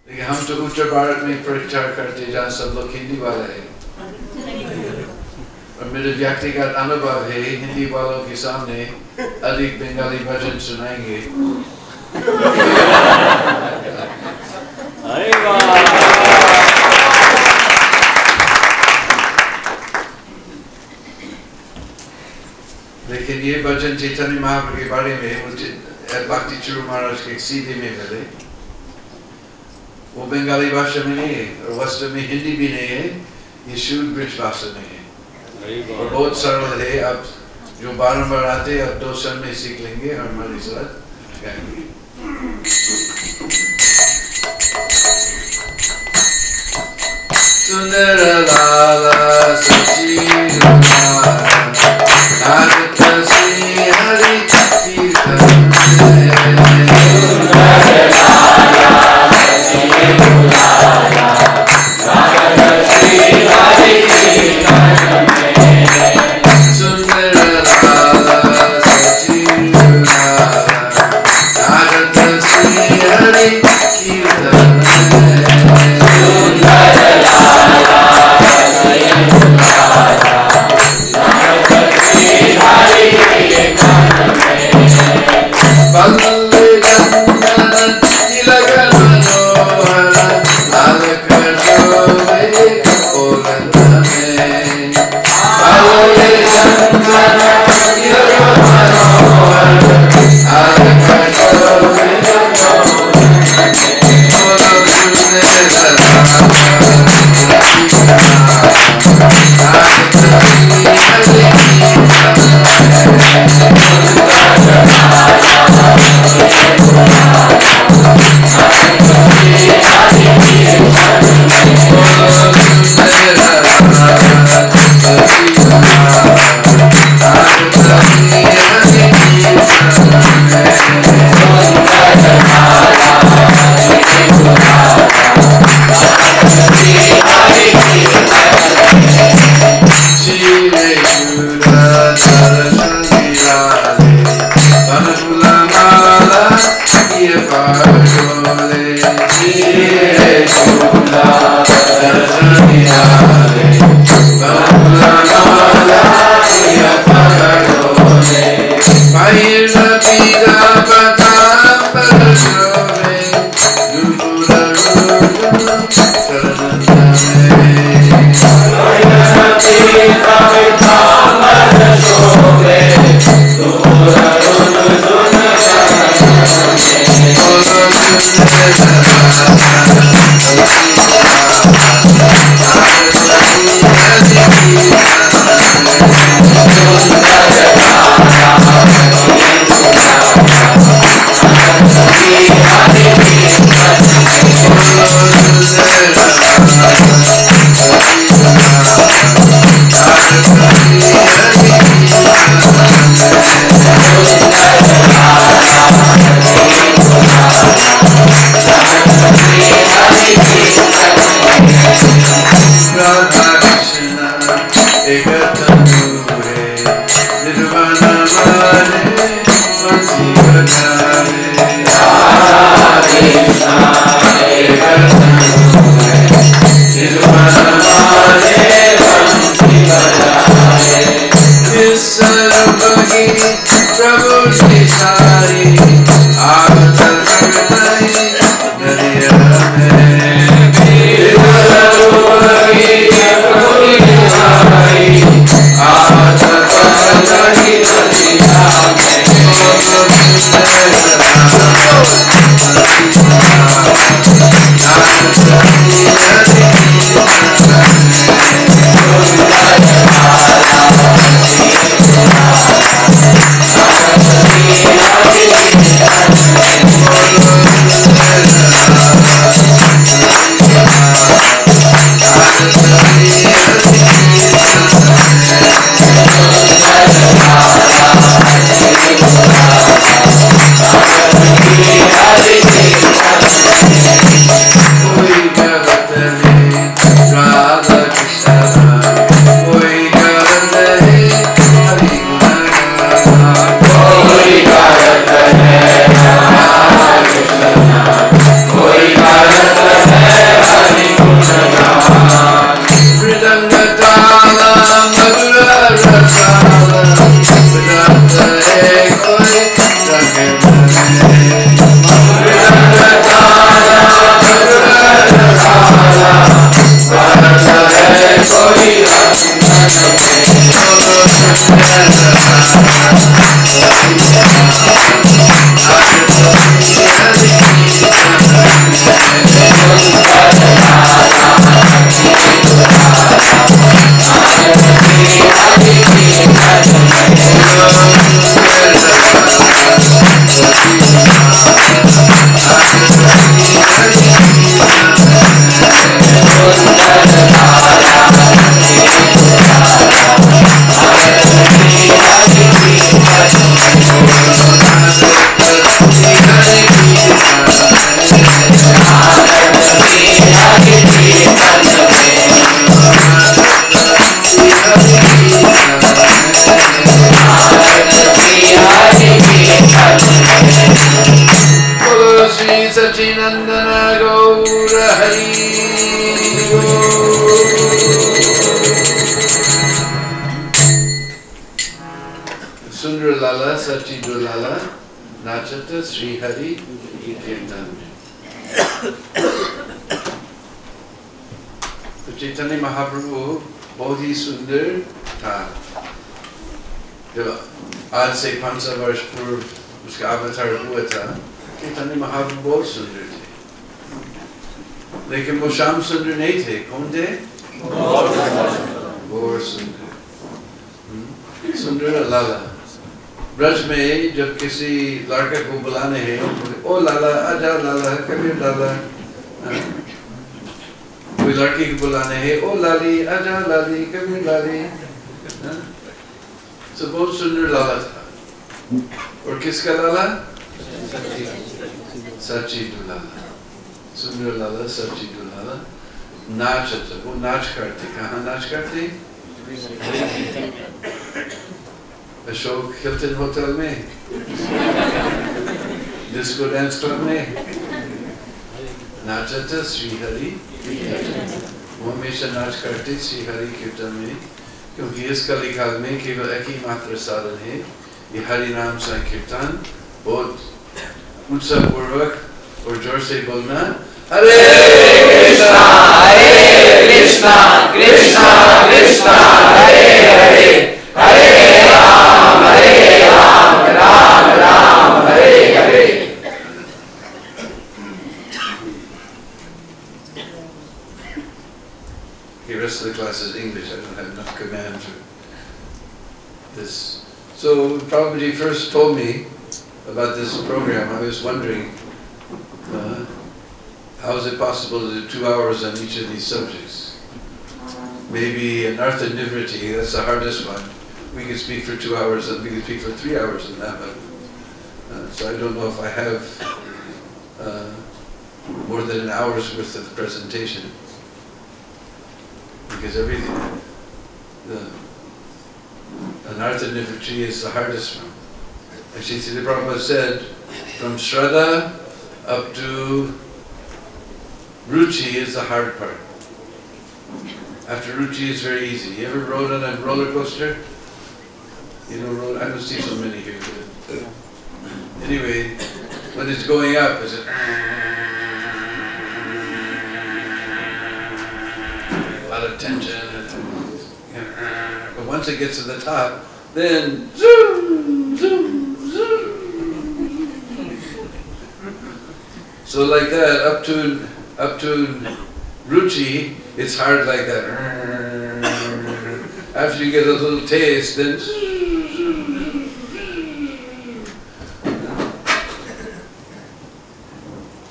देखिए हम तो उत्तर भारत में प्रचार करते जहाँ सब लोग हिंदी वाले हैं, और मेरे व्यक्तिगत अनुभव है हिंदी वालों के सामने अधिक बंगाली भजन सुनाएंगे। लेकिन ये भजन चैतन्य महाप्रभु के बारे में भक्ति चूरू महाराज के सीधे में मिले, वो बंगाली भाषा में नहीं है और वास्तव में हिंदी भी नहीं है, ये शुद्ध ब्रज भाषा में है और बहुत सरल है। आप जो बारंबार आते आप 2 साल में सीख लेंगे और हमारे साथ गाएंगे। सुंदर लाला सची नागत श्री हरि कीर्तन Gaura Hari Sundar Lala Sachidu Lala Nachata Sri Hari Kirtan. तो चैतन्य महाप्रभु बहुत ही सुंदर था। जब आज से 500 वर्ष पूर्व उसका अवतार हुआ था, चैतन्य महाप्रभु बहुत सुंदर थे। लेकिन वो श्याम सुंदर नहीं थे। कौन थे? बहुत सुंदर। सुंदर लाला। ब्रज में जब किसी लड़के को बुलाने हैं, ओ लाला आजा लाला कबीर लाला, कोई लड़की को बुलाने हैं, ओ लाली आजा लाली कबीर लाली, तो बहुत सुंदर लाला था। और किसका लाला? सच्चिदु लाला। सुंदर लाला सच्चिदु लाला नाच था। वो नाच करते। कहाँ नाच करते? अशोक हिल्टन होटल में, डिस्को डांस क्लब में नाचा था श्री हरि। वो हमेशा नाच करते श्री हरि कीर्तन में, क्योंकि इस कलिकाल में केवल एक ही मात्र साधन है, ये हरि नाम संकीर्तन। बहुत उत्साह पूर्वक और जोर से बोलना, हरे कृष्णा कृष्णा कृष्णा हरे हरे, हरे Ram Ram Ram Hare Hare. The rest of the class is English. I don't have enough command for this. So Prabhuji first told me about this program. I was wondering, how is it possible to do 2 hours on each of these subjects? Maybe an Artha Nivriti, that's the hardest one. We could speak for 2 hours and we could speak for 3 hours on that one. So I don't know if I have more than an hour's worth of presentation. Because everything, an Artha Nivriti is the hardest one. Actually, the Prabhupada said, from Shraddha up to Ruchi is the hard part. After Ruchi is very easy. You ever rode on a roller coaster? You know, I don't see so many here. But anyway, when it's going up, it's a lot of tension. But once it gets to the top, then zoom, zoom, zoom. So like that, up to Ruchi, it's hard like that. After you get a little taste, then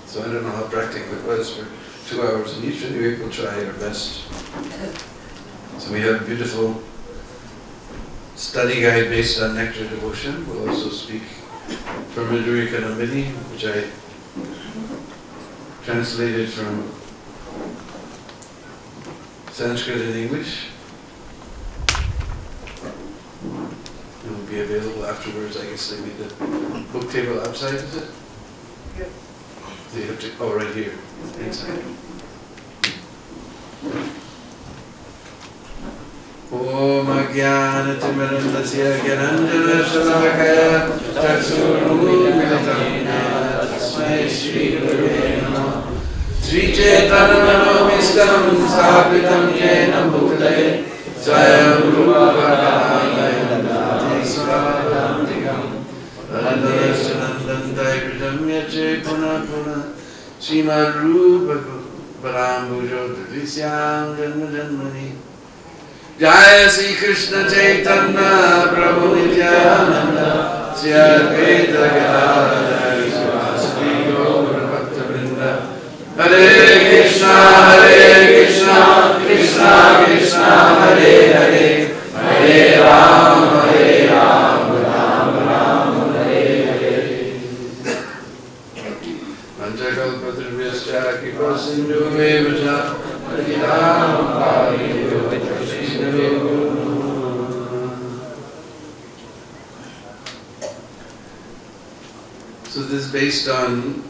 so I don't know how practical it was for 2 hours in each. Anyway, we'll try our best. So we have a beautiful study guide based on nectar devotion. We'll also speak from Madhurika Nambini, which I translated from Sanskrit and English. It will be available afterwards. I guess they made the book table outside, is it? Yep. They have to, oh, right here, inside. Om Ajnanatimirandasya Gyananjana Shalakaya Chaksurumilitam Tasmai Shri Gurave Namaha Shri Chaitanya Manobhistam Sthapitam Yena Bhutale Swayam Rupa Bhagavaya Dati Svavantikam Radhasanandandai Pridam Yache Puna Puna Srimad Rupa Parambujo Dvisyam Janma Janmani Jaya Sri Krishna Chaitanya Prabhu Nityananda Sri Advaita Gadadhara Sivasati Gaura Bhakta Vrinda Hare Krishna Krishna Krishna Hare Hare Hare Ram Ram Ram Hare Hare Panchakalpatrivyascha Kripa Sindhu Mevacha Patitam Pavanebhyo So this is based on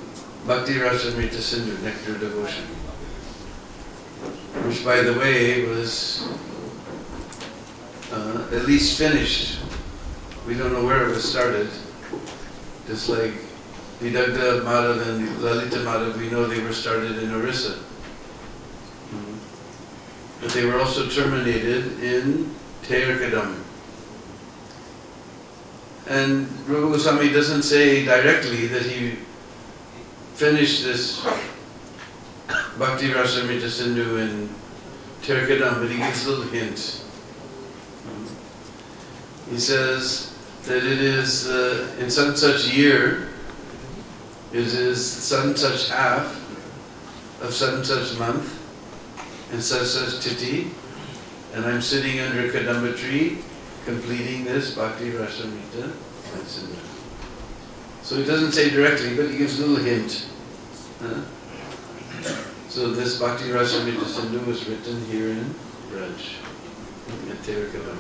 Bhakti Rasamrita Sindhu, Nectar Devotion, which, by the way, was at least finished. We don't know where it was started. Just like Vidagdha Madhav and Lalita Madhav, we know they were started in Orissa. But they were also terminated in Terkadam. And Rupa Goswami doesn't say directly that he finished this Bhakti Rasamrita Sindhu in Terkadam, but he gives little hints. He says that it is in some such year, it is some such half of some such month, and such titi, and I'm sitting under a Kadamba tree, completing this Bhakti Rasamrita Sindhu. So he doesn't say directly, but he gives a little hint. So this Bhakti Rasamrita Sindhu was written here in Braj, in Terkadam.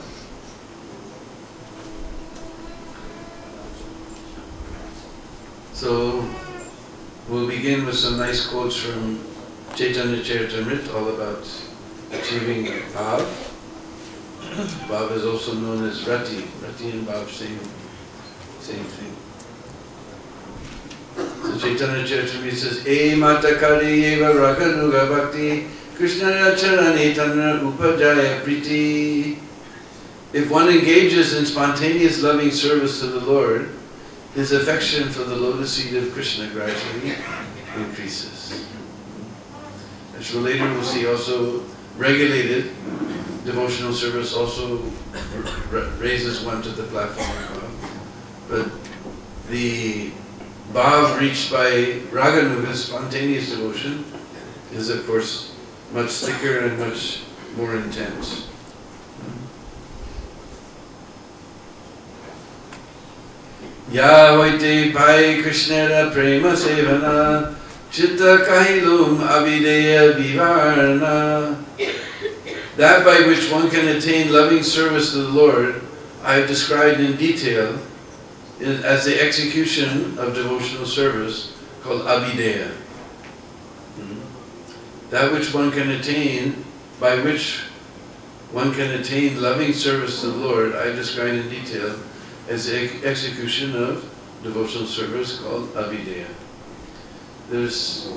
So we'll begin with some nice quotes from Chaitanya Charitamrita, all about achieving Bhav. Bhav is also known as Rati. Rati and Bhav, same thing. So Chaitanya Charitamrita says, E matakari eva raganuga bhakti Krishna charani tanra upajaya priti. If one engages in spontaneous loving service to the Lord, his affection for the lotus feet of Krishna gradually increases. As for later we'll see, also regulated devotional service also raises one to the platform. But the Bhav reached by Raganuga's spontaneous devotion is, of course, much thicker and much more intense. Ya hoite pai Krishnera prema sevana chitta kahilum avideya vivarna. That by which one can attain loving service to the Lord, I have described in detail as the execution of devotional service called avideya. That which one can attain, by which one can attain loving service to the Lord, I have described in detail as the execution of devotional service called avideya. There's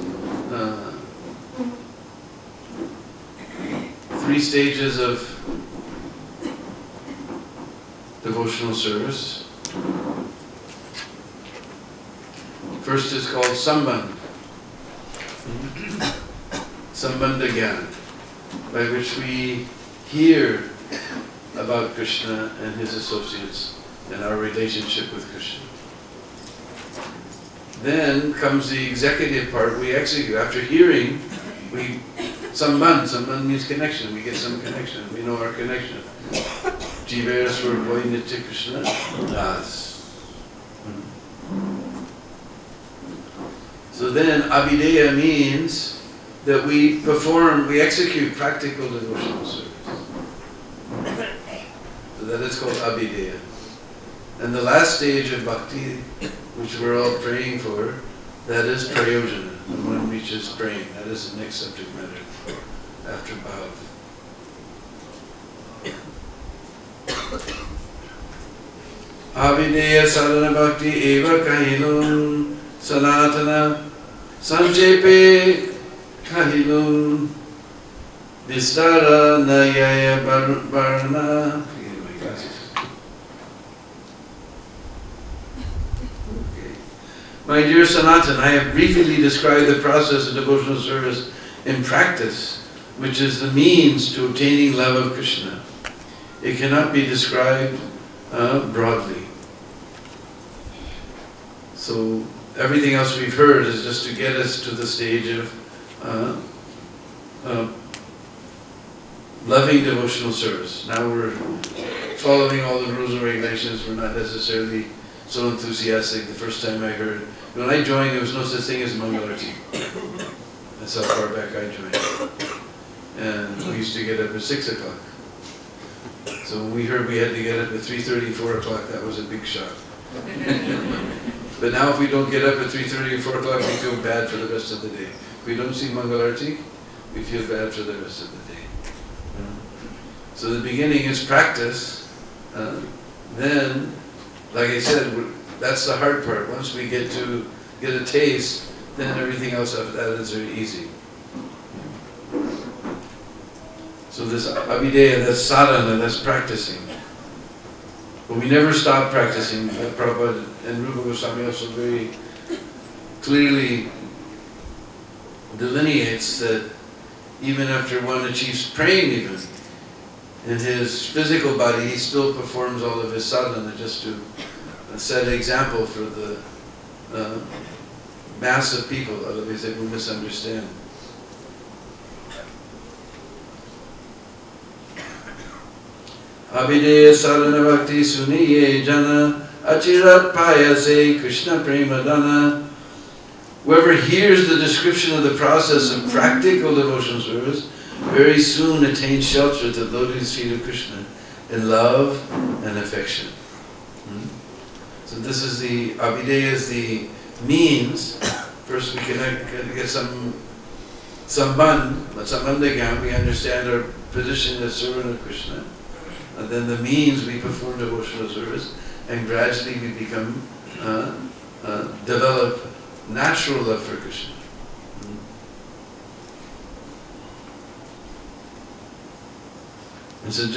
3 stages of devotional service. First is called Sambandh. Sambandha Gyan, by which we hear about Krishna and his associates and our relationship with Krishna. Then comes the executive part. We execute. After hearing, we Sambandh means connection. We get some connection. We know our connection. Jivera Swarboy Nitya Krishna Das. So then avideya means that we execute practical devotional service. So that is called avideya. And the last stage of bhakti, which we're all praying for, that is prayojana. When one reaches praying, that is the next subject matter after Bhav. Avideya sadhana bhakti eva kahilum sanatana sanchepe kahilum vistara nayaya varna. My dear Sanatan, I have briefly described the process of devotional service in practice, which is the means to obtaining love of Krishna. It cannot be described broadly. So everything else we've heard is just to get us to the stage of loving devotional service. Now we're following all the rules and regulations. We're not necessarily so enthusiastic. The first time I heard, when I joined, there was no such thing as Mangalarti. That's how far back I joined. And we used to get up at 6 o'clock. So when we heard we had to get up at 3:30, 4 o'clock, that was a big shock. But now if we don't get up at 3:30 or 4 o'clock, we feel bad for the rest of the day. If we don't see Mangalarti, we feel bad for the rest of the day. So the beginning is practice. Then, like I said, that's the hard part. Once we get a taste, then everything else after that is very easy. So this Abhideya, that's sadhana, that's practicing. But we never stop practicing. Prabhupada and Rupa Goswami also very clearly delineates that even after one achieves praying even, in his physical body, he still performs all of his sadhana just to set an example for the mass of people, otherwise they will misunderstand. Abhideya sadhana bhakti suniye jana achirat payase Krishna prema dana. Whoever hears the description of the process of practical devotional service very soon attains shelter at the lotus feet of Krishna in love and affection. So this is the Abhideya is the means. First we can get some sambandha, we understand our position as servant of Krishna. And then the means we perform devotional service, and gradually we become, develop natural love for Krishna. And so it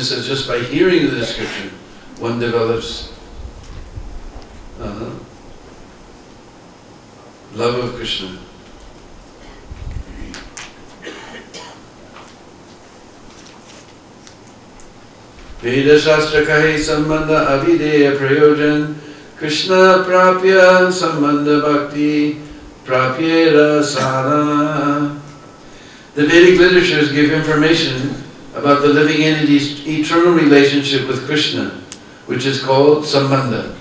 says just by hearing the description, one develops love of Krishna. Veda Shastra kahe sambandha abhideya prayojan Krishna prapya sambandha bhakti prapyera sadhana. The Vedic literatures give information about the living entity's eternal relationship with Krishna, which is called sambandha.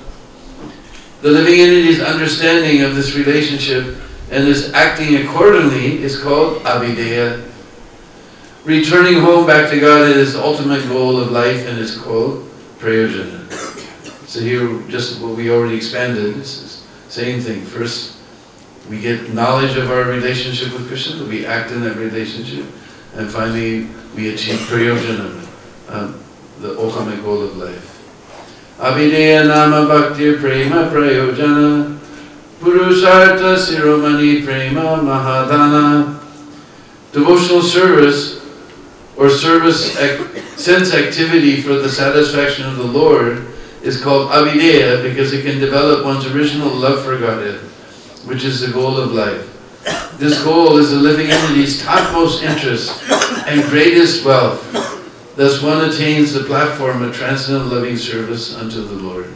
The living entity's understanding of this relationship and is acting accordingly is called abhideya. Returning home back to God is the ultimate goal of life and is called prayojana. So here, just what we already expanded, is the same thing. First, we get knowledge of our relationship with Krishna, we act in that relationship, and finally we achieve prayojana, the ultimate goal of life. Abhideya nama bhaktir prema prayojana purushartha siromani prema mahadana. Devotional service or sense activity for the satisfaction of the Lord is called abhideya because it can develop one's original love for Godhead, which is the goal of life. This goal is the living entity's topmost interest and greatest wealth. Thus one attains the platform of transcendental loving service unto the Lord.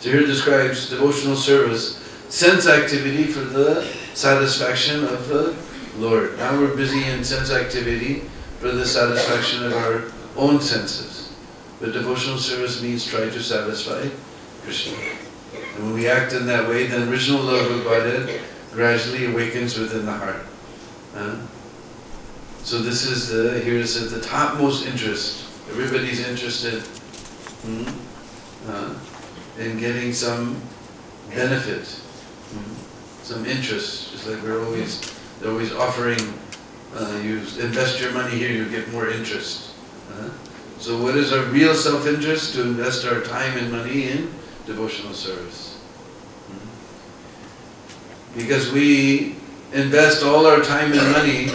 So here it describes devotional service, sense activity for the satisfaction of the Lord. Now we're busy in sense activity for the satisfaction of our own senses. But devotional service means try to satisfy Krishna. And when we act in that way, then original love of Godhead gradually awakens within the heart. So this is here it says the topmost interest. Everybody's interested in getting some benefit, some interest. Just like they're always offering, you invest your money here, you get more interest. So what is our real self-interest? To invest our time and money in devotional service. Because we invest all our time and money,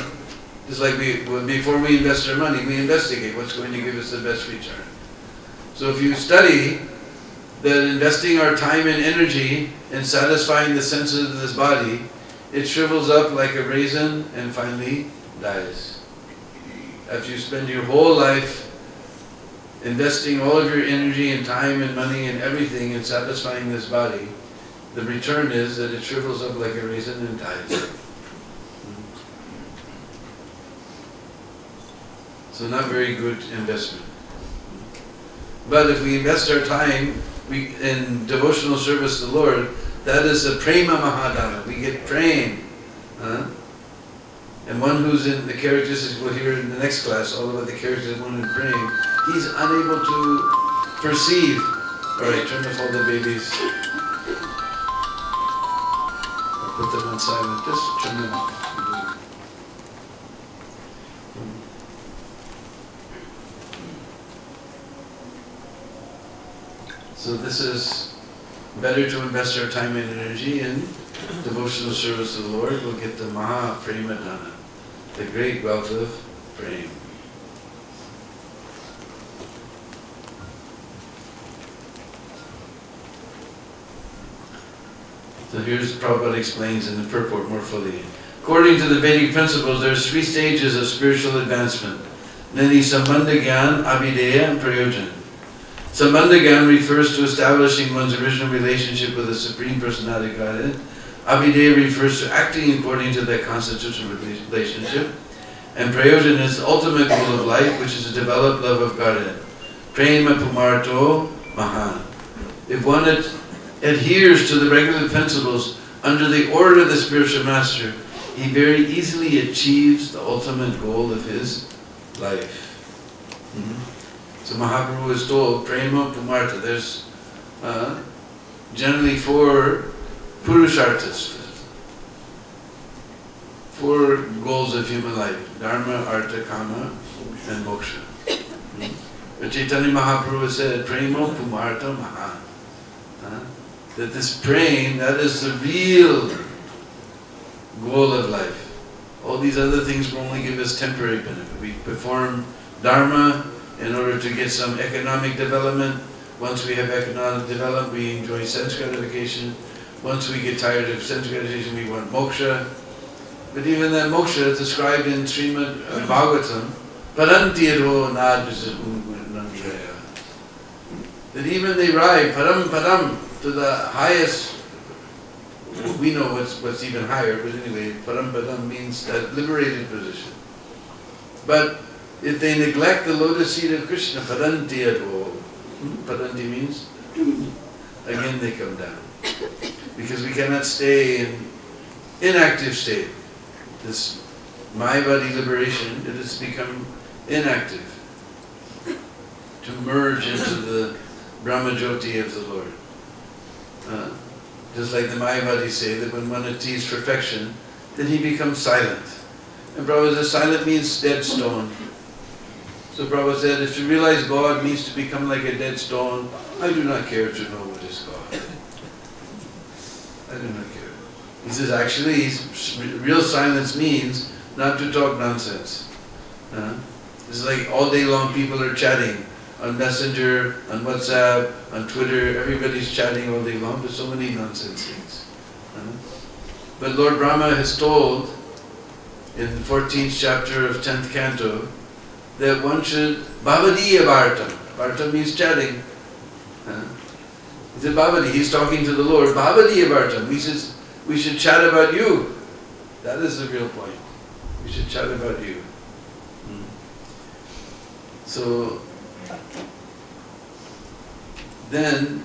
just like before we invest our money, we investigate what's going to give us the best return. So if you study that investing our time and energy in satisfying the senses of this body, it shrivels up like a raisin and finally dies. After you spend your whole life investing all of your energy and time and money and everything in satisfying this body, the return is that it shrivels up like a raisin and dies. So not very good investment. But if we invest our time in devotional service to the Lord, that is the prema mahadana. We get praying. And one who's in the characteristics, we'll hear in the next class, all about the characteristics of one who's praying, he's unable to perceive Alright, turn off all the babies. Or put them on silent. Just turn them off. So this is better to invest our time and energy in devotional service to the Lord. We'll get the Maha Prema Dana, the great wealth of prema. So here's Prabhupada explains in the purport more fully. According to the Vedic principles, there are 3 stages of spiritual advancement. Nani Sambandha Gyan, Abhideya and Prayojan. Sambandha Gyan refers to establishing one's original relationship with the Supreme Personality of Godhead. Abhideya refers to acting according to that constitutional relationship. And Prayojan is the ultimate goal of life, which is to develop love of Godhead. Prema Pumarto Mahan. If one adheres to the regular principles under the order of the spiritual master, he very easily achieves the ultimate goal of his life. So Mahaprabhu is told, Prema Pumarta, there's generally 4 Purusharthas, 4 goals of human life: Dharma, Artha, Kama, and Moksha. But Chaitanya Mahaprabhu said, Prema Pumarta Mahan. That this prema, that is the real goal of life. All these other things will only give us temporary benefit. We perform Dharma in order to get some economic development. Once we have economic development, we enjoy sense gratification. Once we get tired of sense gratification, we want moksha. But even that moksha is described in Srimad Bhagavatam, Parantiro Nadrisamunandraya. That even they ride Param to the highest. We know what's even higher, but anyway, Param Padam means that liberated position. But if they neglect the lotus seat of Krishna, Padanti Adho, Padanti means, again they come down. Because we cannot stay in inactive state. This Mayavadi liberation, it has become inactive. To merge into the Brahmajyoti of the Lord. Just like the Mayavadis say that when one achieves perfection, then he becomes silent. And Prabhupada says silent means dead stone. So Prabhupada said, if to realize God means to become like a dead stone, I do not care to know what is God. I do not care. He says actually, real silence means not to talk nonsense. It's like all day long people are chatting. On Messenger, on WhatsApp, on Twitter, everybody's chatting all day long. There's so many nonsense things. But Lord Brahma has told in the 14th chapter of 10th canto that one should Bhavadiya Vartam. Vartam means chatting. He said Bhavadi, he's talking to the Lord. Bhavadiya Vartam. He says we should chat about you. That is the real point. We should chat about you. So then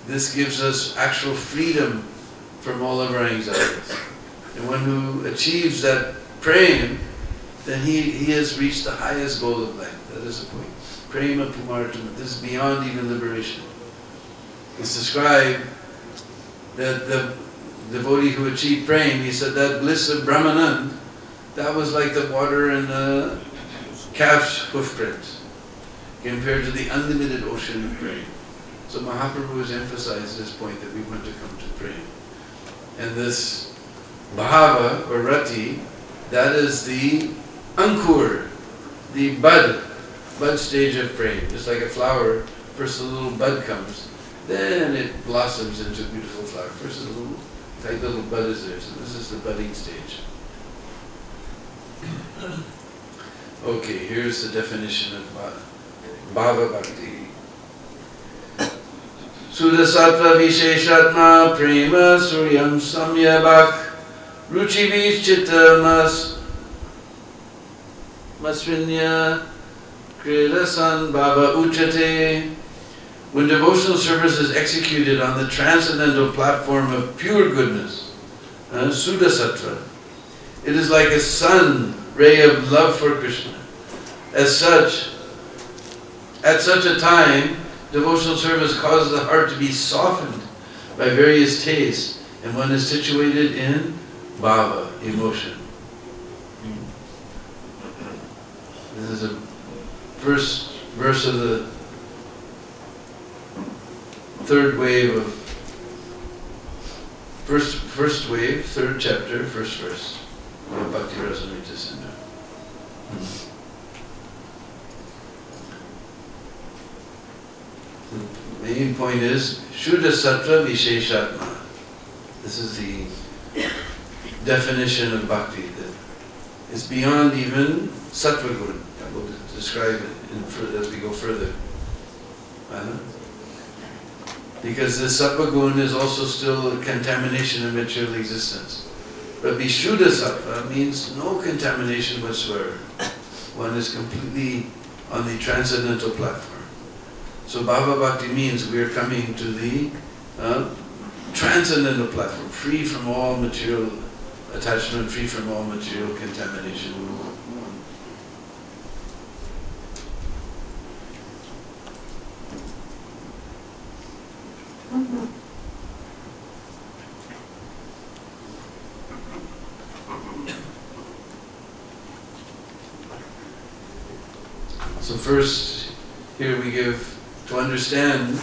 this gives us actual freedom from all of our anxieties. And one who achieves that prema, then he has reached the highest goal of life. That is the point. Prema Pumartama. This is beyond even liberation. It's described that the devotee who achieved prema, he said that bliss of Brahmanand, that was like the water in the calf's hoof prints, compared to the unlimited ocean of prema. So Mahaprabhu has emphasized this point that we want to come to prema. And this bhava or rati, that is the ankur, the bud stage of prema. Just like a flower, first a little bud comes, then it blossoms into a beautiful flower. First a little tight little bud is there. So this is the budding stage. Okay, here's the definition of bhava bhakti. Sudasattva visheshatma prema suryam samyabhak ruchi vichitta masvinya kridasan bhava uchate. When devotional service is executed on the transcendental platform of pure goodness, Sudasattva, it is like a sun ray of love for Krishna. As such, at such a time, Devotional service causes the heart to be softened by various tastes, and one is situated in bhava, emotion. This is the first verse of the third wave of first wave, third chapter, first verse of Bhakti Rasamrita Sindhu. The main point is Shuddha Sattva Visheshatma. This is the definition of bhakti that is beyond even Sattva Gun. I will describe it as we go further. Because the Sattva Gun is also still a contamination of material existence. But Vishuddha Sattva means no contamination whatsoever. One is completely on the transcendental platform. So Bhava Bhakti means we are coming to the transcendental platform, free from all material attachment, free from all material contamination. So first, here we give, to understand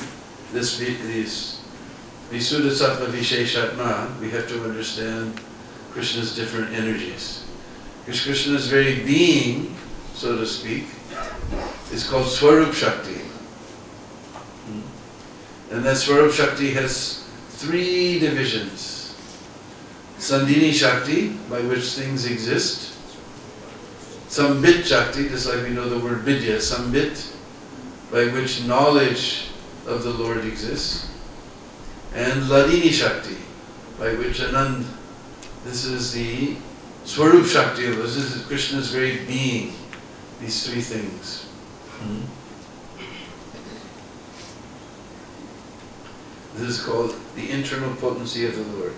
this Visuddha Sattva Visheshatma, we have to understand Krishna's different energies. Because Krishna's very being, so to speak, is called Swarup Shakti. And that Swarup Shakti has three divisions. Sandhini Shakti, by which things exist. Sambit Shakti, just like we know the word Vidya, Sambit, by which knowledge of the Lord exists. And Ladini Shakti, by which Anand, this is the Swarup Shakti of us, this is Krishna's very being, these three things. This is called the internal potency of the Lord.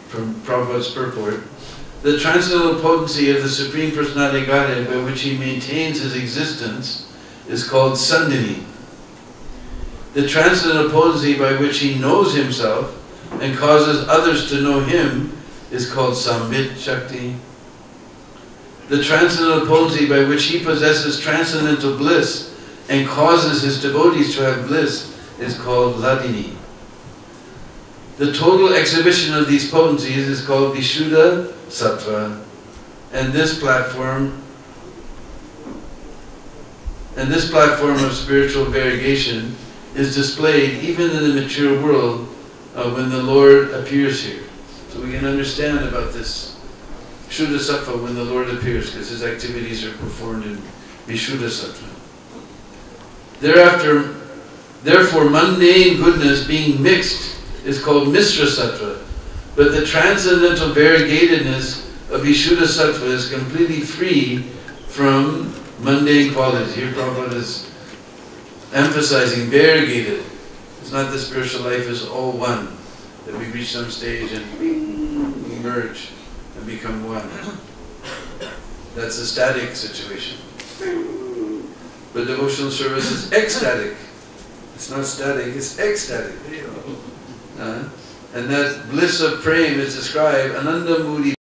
From Prabhupada's purport, the transcendental potency of the Supreme Personality Godhead by which He maintains His existence is called Sandhini. The transcendental potency by which He knows Himself and causes others to know Him is called Sambit Shakti. The transcendental potency by which He possesses transcendental bliss and causes His devotees to have bliss is called Ladini. The total exhibition of these potencies is called Vishuddha Sattva, and this platform of spiritual variegation is displayed even in the material world when the Lord appears here. So we can understand about this Shuddha Sattva when the Lord appears, because His activities are performed in Vishuddha Sattva. Therefore, mundane goodness being mixed is called Mishra Sattva, but the transcendental variegatedness of Vishuddha Sattva is completely free from mundane qualities. Here Prabhupada is emphasizing variegated. It's not that spiritual life is all one, that we reach some stage and we merge and become one. That's a static situation. But devotional service is ecstatic. It's not static, it's ecstatic. And that bliss of prema is described, Ananda Mudi